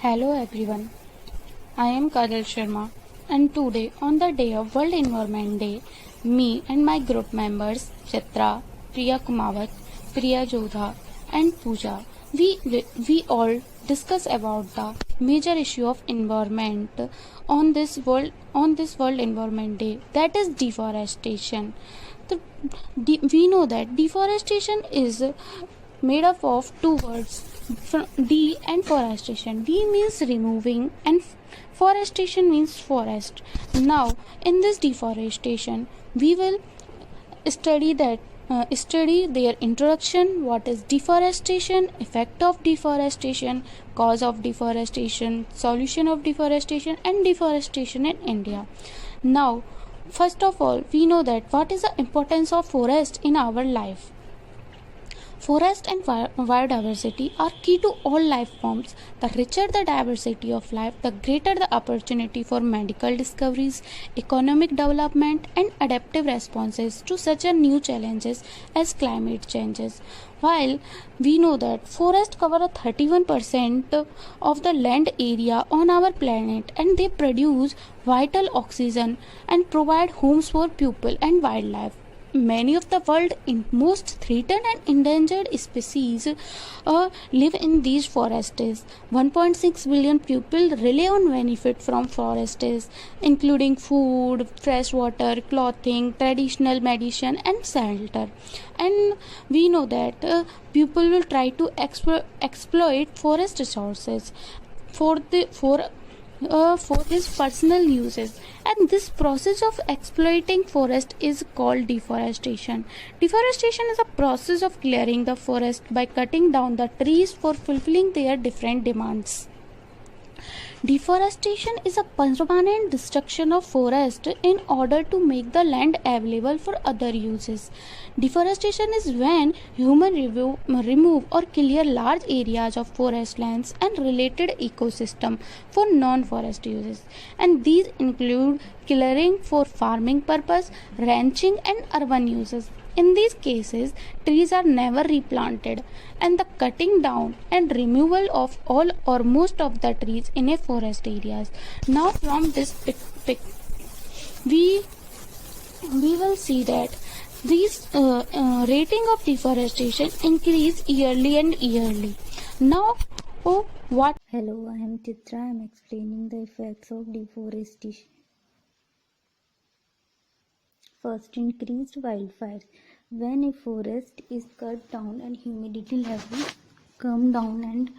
Hello everyone, I am Kajal Sharma, and today, on the day of World Environment Day, me and my group members Chitra, Priya Kumawat, Priya Jodha, and Pooja, we all discuss about the major issue of environment on this World Environment Day, that is deforestation. The, we know that deforestation is made up of two words, D and forestation. D means removing and forestation means forest. Now, in this deforestation, we will study their introduction, what is deforestation, effect of deforestation, cause of deforestation, solution of deforestation, and deforestation in India. Now, first of all, we know that what is the importance of forest in our life. Forest and biodiversity are key to all life forms. The richer the diversity of life, the greater the opportunity for medical discoveries, economic development, and adaptive responses to such a new challenges as climate changes. While we know that forests cover 31% of the land area on our planet, and they produce vital oxygen and provide homes for people and wildlife. Many of the world's most threatened and endangered species live in these forests. 1.6 billion people rely on benefit from forests, including food, fresh water, clothing, traditional medicine, and shelter. And we know that people will try to exploit forest resources for the for his personal uses, and this process of exploiting forest is called deforestation. Deforestation is a process of clearing the forest by cutting down the trees for fulfilling their different demands. Deforestation is a permanent destruction of forest in order to make the land available for other uses. Deforestation is when humans remove or clear large areas of forest lands and related ecosystem for non-forest uses, and these include clearing for farming purpose, ranching, and urban uses. In these cases, trees are never replanted, and the cutting down and removal of all or most of the trees in a forest areas. Now, from this we will see that these rating of deforestation increase yearly and yearly. Now, what? Hello, I am Chitra. I am explaining the effects of deforestation. First, increased wildfires. When a forest is cut down and humidity levels come down and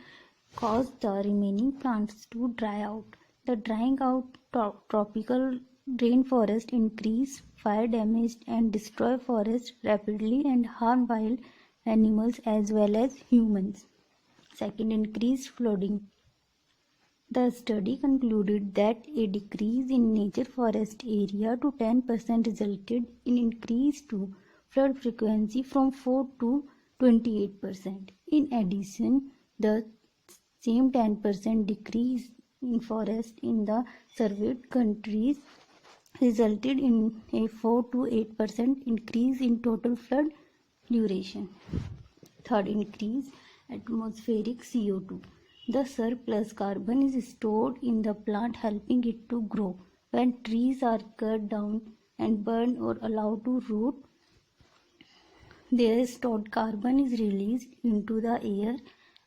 cause the remaining plants to dry out. The drying out tropical rainforest increase fire damage and destroy forests rapidly and harm wild animals as well as humans. Second, increased flooding. The study concluded that a decrease in nature forest area to 10% resulted in increase to flood frequency from 4 to 28%. In addition, the same 10% decrease in forest in the surveyed countries resulted in a 4 to 8% increase in total flood duration. Third, increase atmospheric CO2. The surplus carbon is stored in the plant, helping it to grow. When trees are cut down and burned or allowed to root, their stored carbon is released into the air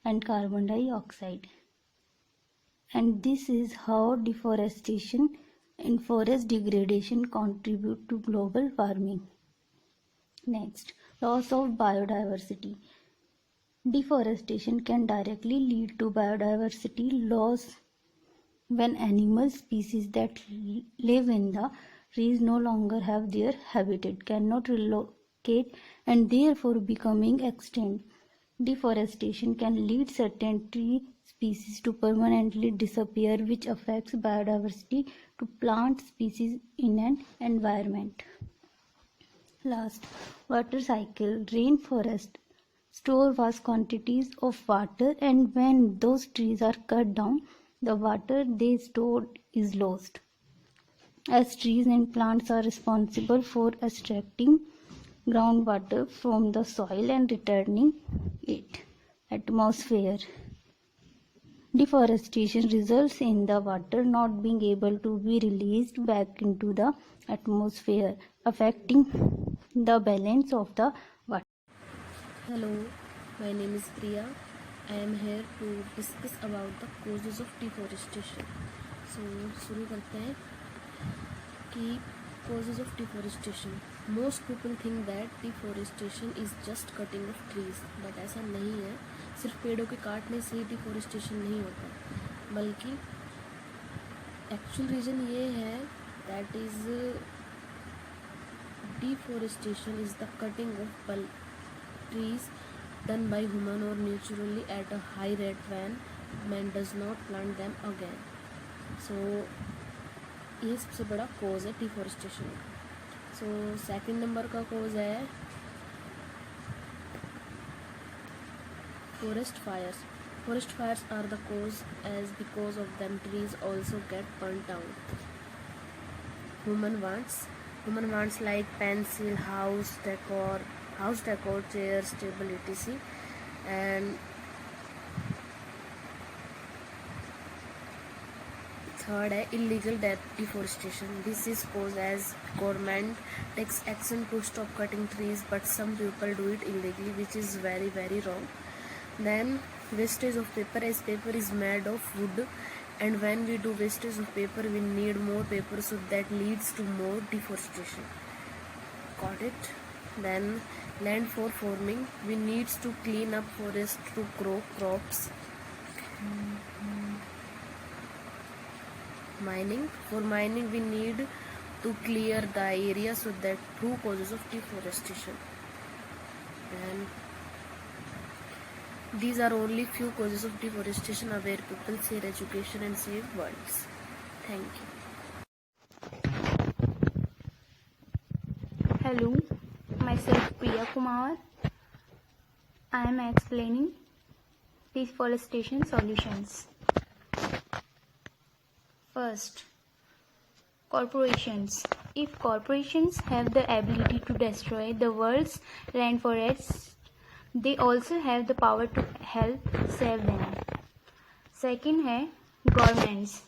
and carbon dioxide. And this is how deforestation and forest degradation contribute to global warming. Next, loss of biodiversity. Deforestation can directly lead to biodiversity loss when animal species that live in the trees no longer have their habitat, cannot relocate, and therefore becoming extinct. Deforestation can lead certain tree species to permanently disappear, which affects biodiversity to plant species in an environment. Last, water cycle. Rainforest store vast quantities of water, and when those trees are cut down, the water they stored is lost, as trees and plants are responsible for extracting groundwater from the soil and returning it atmosphere. Deforestation results in the water not being able to be released back into the atmosphere, affecting the balance of the water. Hello, my name is Priya. I am here to discuss about the causes of deforestation. So शुरू करते हैं कि causes of deforestation. Most people think that deforestation is just cutting of trees, but ऐसा नहीं है. सिर्फ पेड़ों के काटने से ही डिफोरेस्टेशन नहीं होता, बल्कि एक्चुअल रीज़न ये है that is deforestation is the cutting of bulk trees done by human or naturally at a high rate when man does not plant them again. So ये सबसे बड़ा कॉज है डिफोरेस्टेशन का. सो सेकंड नंबर का cause है forest fires. Forest fires are the cause, as because of them trees also get burnt down. Human wants like pencil, house decor, chairs, table, etc. And third है illegal deforestation. This is caused as government takes action to stop cutting trees, but some people do it illegally, which is very, very wrong. Then wastage of paper, as paper is made of wood, and when we do wastage of paper we need more paper, so that leads to more deforestation. Got it? Then land for farming, we need to clean up forest to grow crops. For mining we need to clear the area, so that two causes of deforestation. And these are only few causes of deforestation where people share education and save worlds. Thank you. Hello, myself Priya Kumar. I am explaining deforestation solutions. First, corporations. If corporations have the ability to destroy the world's rainforests, they also have the power to help save them. Second है governments.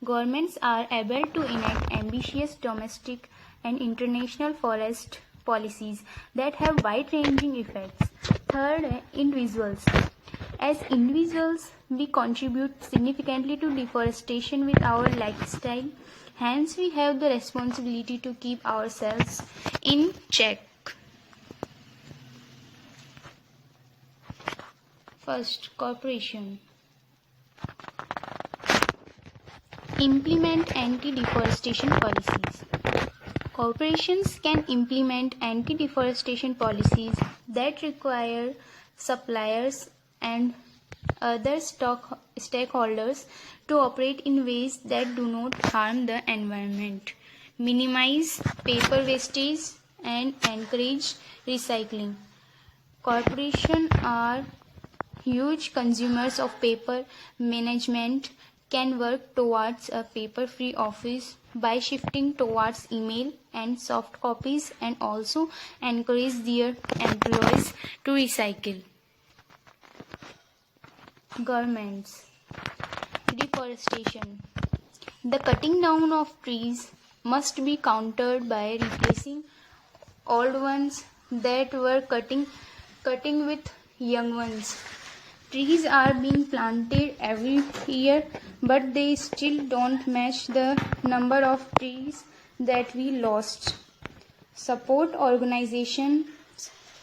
Governments are able to enact ambitious domestic and international forest policies that have wide-ranging effects. Third है individuals. As individuals, we contribute significantly to deforestation with our lifestyle. Hence, we have the responsibility to keep ourselves in check. First, corporation. Implement anti-deforestation policies. Corporations can implement anti-deforestation policies that require suppliers and other stakeholders to operate in ways that do not harm the environment, minimize paper wastage, and encourage recycling. Corporations are huge consumers of paper. Management can work towards a paper-free office by shifting towards email and soft copies, and also encourage their employees to recycle. Governments. Deforestation. The cutting down of trees must be countered by replacing old ones that were cutting with young ones. Trees are being planted every year, but they still don't match the number of trees that we lost. Support organizations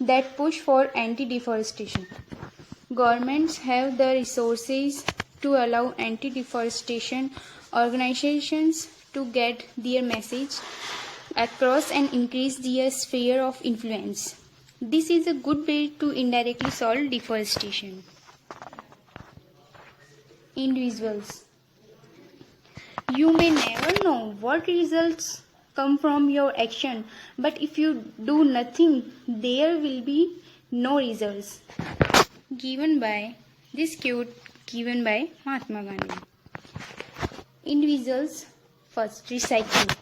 that push for anti-deforestation. Governments have the resources to allow anti-deforestation organizations to get their message across and increase their sphere of influence. This is a good way to indirectly solve deforestation. Individuals. You may never know what results come from your action, but if you do nothing, there will be no results. Given by Mahatma Gandhi. Individuals. First, recycling.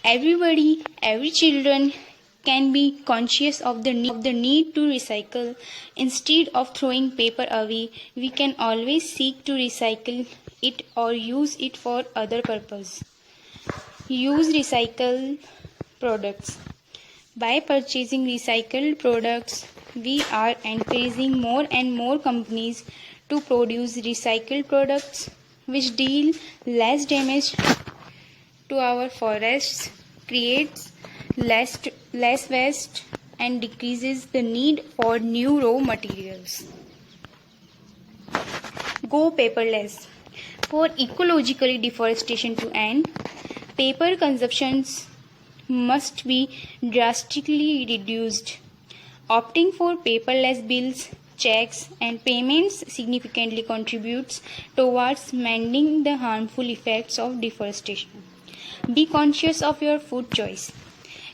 Every children can be conscious of the need to recycle. Instead of throwing paper away, we can always seek to recycle it or use it for other purpose. Use recycled products. By purchasing recycled products, we are encouraging more and more companies to produce recycled products which deal less damage to our forests, creates less waste, and decreases the need for new raw materials. Go paperless. For ecological deforestation to end, paper consumptions must be drastically reduced. Opting for paperless bills, checks, and payments significantly contributes towards mending the harmful effects of deforestation. Be conscious of your food choice.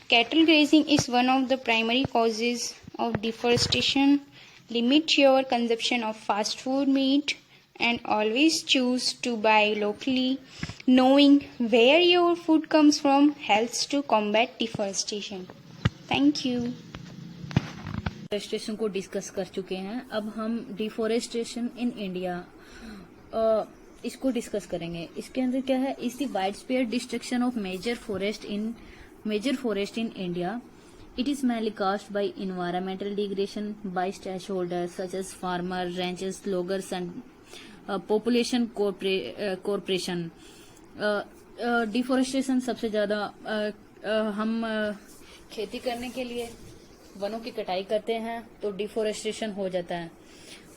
Cattle grazing is one of the primary causes of deforestation. Limit your consumption of fast food meat and always choose to buy locally. Knowing where your food comes from helps to combat deforestation. Thank you. Deforestation को discuss कर चुके हैं। अब हम deforestation in India इसको discuss करेंगे। इसके अंदर क्या है, is the wide spread destruction of major forest in India. It is mainly caused by environmental degradation by stakeholders such as farmers, ranchers, loggers, and population corporation. Deforestation सबसे ज्यादा हम खेती करने के लिए वनों की कटाई करते हैं तो डिफोरेस्टेशन हो जाता है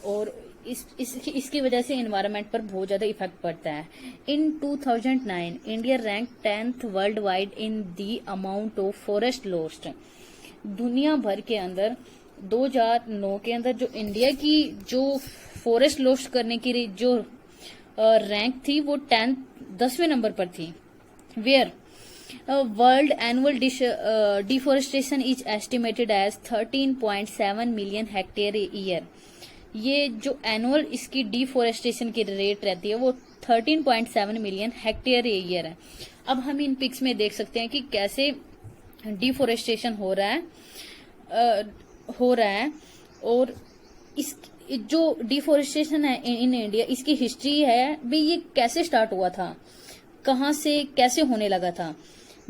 और इसकी वजह से एनवायरनमेंट पर बहुत ज्यादा इफेक्ट पड़ता है। इन 2009 India rank 10th world wide in the amount of forest lost. दुनिया भर के अंदर 2009 के अंदर जो इंडिया की जो फॉरेस्ट लॉस्ट करने की जो रैंक थी वो 10वें नंबर पर थी। Where world annual deforestation is estimated as 13.7 million hectare year. ये जो एनुअल इसकी डिफोरेस्टेशन की रेट रहती है वो 13.7 मिलियन हेक्टेयर ईयर है। अब हम इन पिक्स में देख सकते हैं कि कैसे डिफोरेस्टेशन हो रहा है और इस जो डिफोरेस्टेशन है इन इंडिया, इसकी हिस्ट्री है भाई ये कैसे स्टार्ट हुआ था, कहां से कैसे होने लगा था।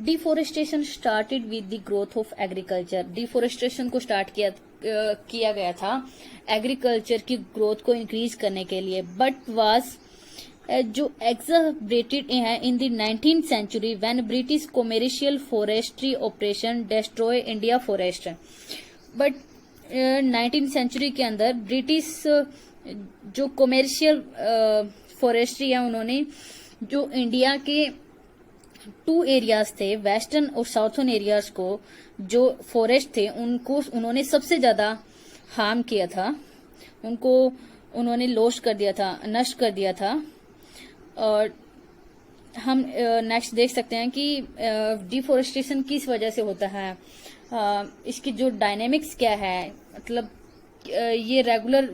Deforestation started with the growth of agriculture. Deforestation को स्टार्ट किया गया था एग्रीकल्चर की ग्रोथ को इंक्रीज करने के लिए, बट वाज जो एक्सर्बेटेड है in the 19th century when British commercial forestry operation destroy India forest. But 19th century के अंदर ब्रिटिश जो कॉमर्शियल फॉरेस्ट्री है उन्होंने जो इंडिया के 2 एरियाज थे, वेस्टर्न और साउथर्न एरियाज को जो फॉरेस्ट थे उनको उन्होंने सबसे ज्यादा हार्म किया था, उनको उन्होंने लॉस्ट कर दिया था, नष्ट कर दिया था। और हम नेक्स्ट देख सकते हैं कि डिफोरेस्टेशन किस वजह से होता है, इसकी जो डायनेमिक्स क्या है, मतलब ये रेगुलर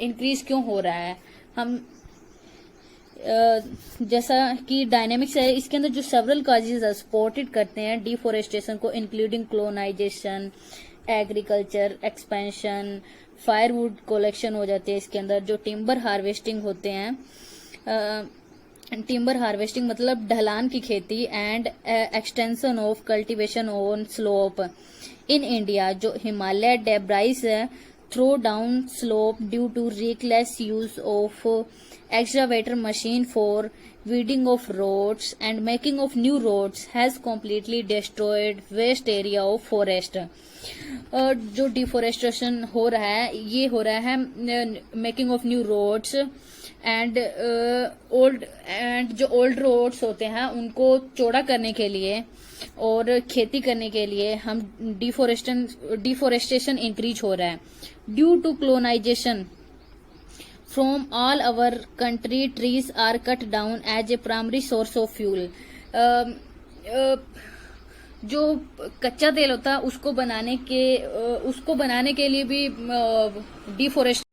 इंक्रीज क्यों हो रहा है। हम जैसा कि डायनेमिक्स है इसके अंदर जो सेवरल काजेज सपोर्टेड करते हैं डिफोरेस्टेशन को, including colonisation, agriculture expansion, firewood collection हो जाते हैं इसके अंदर, जो टिम्बर हार्वेस्टिंग होते हैं। टिम्बर हार्वेस्टिंग मतलब ढलान की खेती and extension of cultivation on slope in India. जो Himalaya debris throw down slope due to reckless use of excavator machine for weeding of roads and making of new roads has completely destroyed vast area of forest। जो deforestation हो रहा है ये हो रहा है making of new roads and जो old roads होते हैं उनको चौड़ा करने के लिए और खेती करने के लिए हम डिफोरेस्टेशन इंक्रीज हो रहा है। Due to colonisation from all our country trees are cut down as a primary source of fuel। जो कच्चा तेल होता है उसको बनाने के लिए भी डिफोरेस्ट